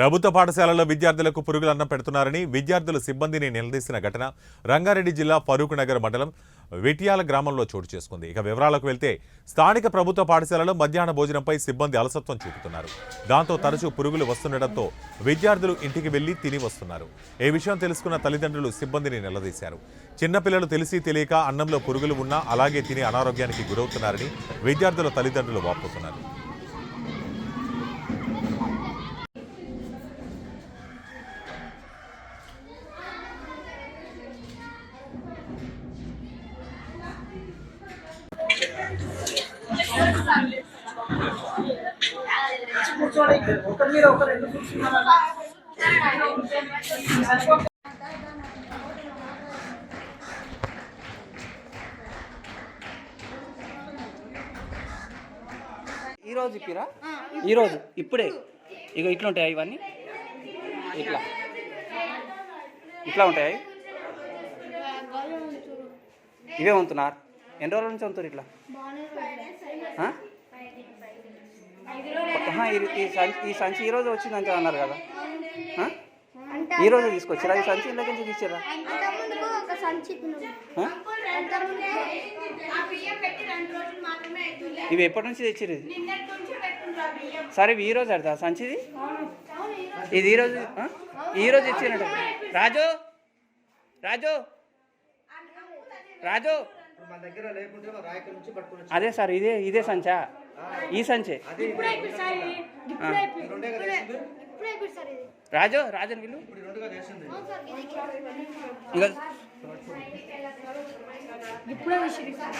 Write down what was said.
ప్రభుత్వ పాఠశాలల్లో విద్యార్థులకు పురుగుల అన్నం పెడుతున్నారని విద్యార్థులు సిబ్బందిని నిలదీసిన ఘటన రంగారెడ్డి జిల్లా ఫరూక్ నగర్ మండలం వెటియాల గ్రామంలో చోటు చేసుకుంది. ఇక వివరాలకు వెళ్తే స్థానిక ప్రభుత్వ పాఠశాలలో మధ్యాహ్న భోజనంపై సిబ్బంది అలసత్వం చూపుతున్నారు. దాంతో తరచూ పురుగులు వస్తుండటంతో విద్యార్థులు ఇంటికి వెళ్లి తిని వస్తున్నారు. ఈ విషయం తెలుసుకున్న తల్లిదండ్రులు సిబ్బందిని నిలదీశారు. చిన్నపిల్లలు తెలిసి తెలియక అన్నంలో పురుగులు ఉన్నా అలాగే తిని అనారోగ్యానికి గురవుతున్నారని విద్యార్థుల తల్లిదండ్రులు వాపోతున్నారు. ఈరోజు ఇప్పిరా ఈరోజు ఇప్పుడే ఇక ఇట్లా ఉంటాయా ఇవన్నీ ఇట్లా ఇట్లా ఉంటాయి ఇవే వంతున్నారు ఎన్ని రోజుల నుంచి వంతురు ఇట్లా ఈ సంచి ఈరోజు వచ్చిందని అన్నారు కదా ఈరోజు తీసుకొచ్చిరా ఈ సంచి ఇంట్లో నుంచి తీసిరా ఇవి ఎప్పటి నుంచి తెచ్చిరు సరే ఇవి ఈరోజు అడతా సంచిది ఇది ఈరోజు ఇచ్చినట్టు రాజు రాజు రాజు అదే సార్ ఇదే సంచా ఈ సంచే రాజు వీళ్ళు